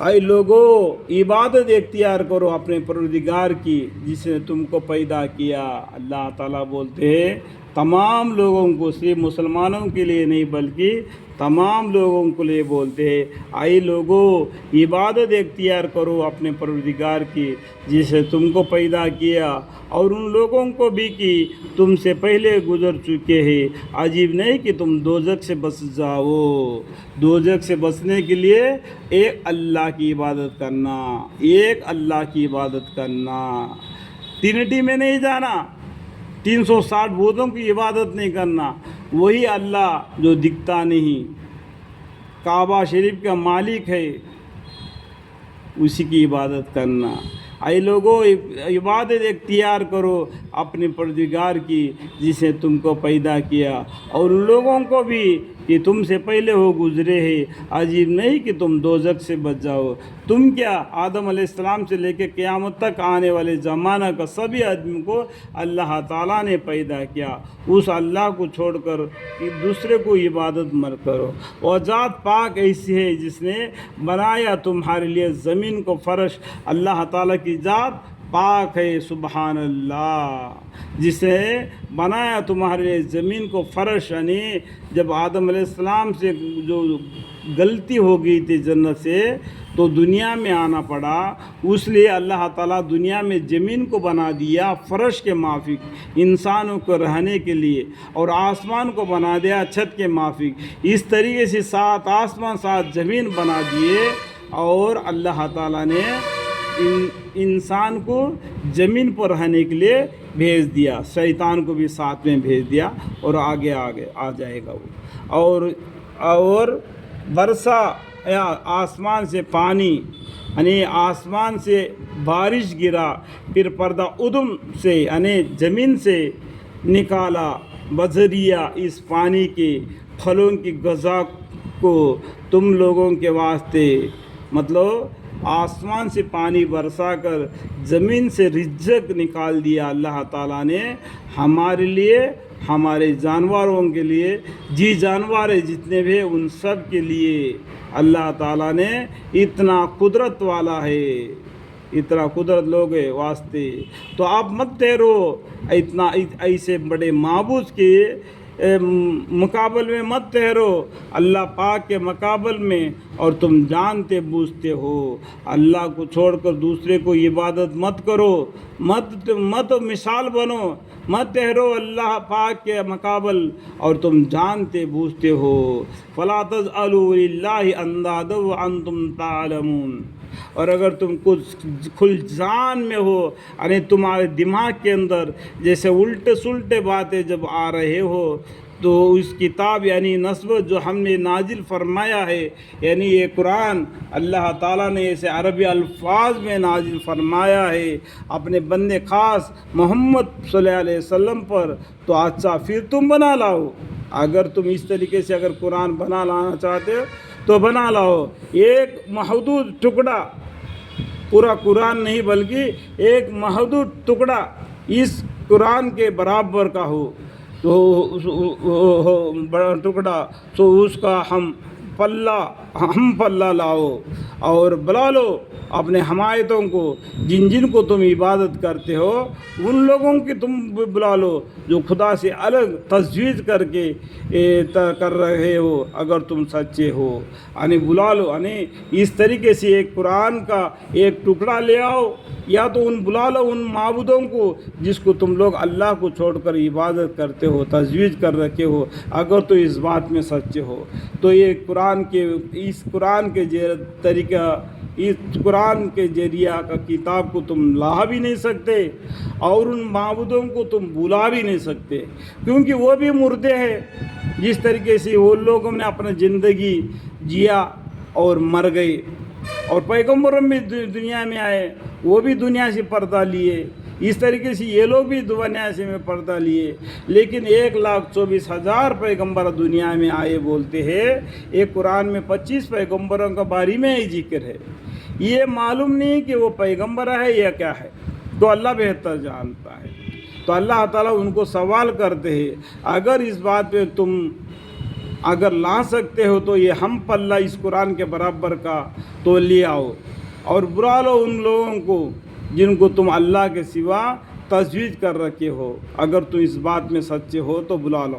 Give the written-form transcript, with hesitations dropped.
اے لوگو عبادت اختیار کرو اپنے پروردگار کی جس نے تم کو پیدا کیا۔ اللہ تعالیٰ بولتے ہیں تمام لوگوں کو، صرف مسلمانوں کے لیے نہیں بلکہ تمام لوگوں کے لیے بولتے ہیں اے لوگو عبادت اختیار کرو اپنے پروردگار کی جس نے تم کو پیدا کیا اور ان لوگوں کو بھی کہ تم سے پہلے گزر چکے ہیں۔ عجیب نہیں کہ تم دوزخ سے بچ جاؤ۔ دوزخ سے بچنے کے لیے ایک اللہ کی عبادت کرنا، ایک اللہ کی عبادت کرنا، ٹرینٹی میں نہیں جانا، 360 بتوں کی عبادت نہیں کرنا، وہی اللہ جو دکھتا نہیں، کعبہ شریف کا مالک ہے، اسی کی عبادت کرنا۔ اے لوگو عبادت اختیار کرو اپنے پروردگار کی جس نے تم کو پیدا کیا اور ان لوگوں کو بھی کہ تم سے پہلے ہو گزرے ہیں۔ عجیب نہیں کہ تم دوزخ سے بچ جاؤ۔ تم کیا آدم علیہ السلام سے لے کے قیامت تک آنے والے زمانہ کا سبھی آدمی کو اللہ تعالیٰ نے پیدا کیا۔ اس اللہ کو چھوڑ کر کہ دوسرے کو عبادت مت کرو۔ اور ذات پاک ایسی ہے جس نے بنایا تمہارے لیے زمین کو فرش۔ اللہ تعالیٰ کی ذات پاک ہے، سبحان اللہ، جس نے بنایا تمہارے لیے زمین کو فرش۔ یعنی جب آدم علیہ السلام سے جو غلطی ہو گئی تھی جنت سے تو دنیا میں آنا پڑا، اس لیے اللہ تعالیٰ دنیا میں زمین کو بنا دیا فرش کے مافک انسانوں کو رہنے کے لیے، اور آسمان کو بنا دیا چھت کے مافک۔ اس طریقے سے 7 آسمان 7 زمین بنا دیے، اور اللہ تعالیٰ نے انسان کو زمین پر رہنے کے لیے بھیج دیا، شیطان کو بھی ساتھ میں بھیج دیا، اور آگے آ جائے گا وہ۔ اور برسا یا آسمان سے پانی، یعنی آسمان سے بارش گرا، پھر پردہ ادم سے یعنی زمین سے نکالا بذریعہ اس پانی کے پھلوں کی غذا کو تم لوگوں کے واسطے، مطلب آسمان سے پانی برسا کر زمین سے رزق نکال دیا اللہ تعالیٰ نے ہمارے لیے، ہمارے جانوروں کے لیے، جانور جتنے بھی ان سب کے لیے۔ اللہ تعالیٰ نے اتنا قدرت والا ہے، اتنا قدرت لوگ واسطے، تو آپ مت ٹھہرو اتنا ایسے بڑے معبود کے مقابل میں مت ٹھہرو، اللہ پاک کے مقابل میں، اور تم جانتے بوجھتے ہو اللہ کو چھوڑ کر دوسرے کو عبادت مت کرو، مت مثال بنو، مت ٹھہرو اللہ پاک کے مقابل، اور تم جانتے بوجھتے ہو۔ فلا تجعلوا للہ اندادا وانتم تعلمون۔ اور اگر تم کچھ کھل جان میں ہو، یعنی تمہارے دماغ کے اندر جیسے الٹے سلٹے باتیں جب آ رہے ہو، تو اس کتاب یعنی نسبت جو ہم نے نازل فرمایا ہے، یعنی یہ قرآن اللہ تعالیٰ نے اسے عربی الفاظ میں نازل فرمایا ہے اپنے بندے خاص محمد صلی اللہ علیہ وسلم پر، تو اچھا پھر تم بنا لاؤ۔ اگر تم اس طریقے سے اگر قرآن بنا لانا چاہتے ہو تو بنا لاؤ، ایک محدود ٹکڑا، پورا قرآن نہیں بلکہ ایک محدود ٹکڑا اس قرآن کے برابر کا ہو، تو بڑا ٹکڑا، تو اس کا ہم پلہ لاؤ، اور بلا لو اپنے حمایتوں کو، جن کو تم عبادت کرتے ہو ان لوگوں کی تم بلا لو جو خدا سے الگ تجویز کر کے کر رہے ہو، اگر تم سچے ہو، یعنی بلا لو، یعنی اس طریقے سے ایک قرآن کا ایک ٹکڑا لے آؤ، یا تو بلا لو ان معبودوں کو جس کو تم لوگ اللہ کو چھوڑ کر عبادت کرتے ہو، تجویز کر رکھے ہو، اگر تو اس بات میں سچے ہو، تو یہ اس قرآن کے طریقہ، اس قرآن کے ذریعہ کا کتاب کو تم لا بھی نہیں سکتے، اور ان معبودوں کو تم بلا بھی نہیں سکتے، کیونکہ وہ بھی مردے ہیں۔ جس طریقے سے وہ لوگوں نے اپنا زندگی جیا اور مر گئے، اور پیغمبر بھی دنیا میں آئے، وہ بھی دنیا سے پردہ لیے، اس طریقے سے یہ لوگ بھی دنیا سے میں پردہ لیے، لیکن 1,24,000 پیغمبر دنیا میں آئے بولتے ہیں۔ ایک قرآن میں 25 پیغمبروں کا بارے میں ہی ذکر ہے، یہ معلوم نہیں کہ وہ پیغمبر ہے یا کیا ہے، تو اللہ بہتر جانتا ہے۔ تو اللہ تعالیٰ ان کو سوال کرتے ہیں، اگر اس بات پہ تم اگر لا سکتے ہو تو یہ ہم پلہ اس قرآن کے برابر کا تو لے آؤ، اور برا لو ان لوگوں کو جن کو تم اللہ کے سوا تجویز کر رکھے ہو، اگر تم اس بات میں سچے ہو تو بلا لو۔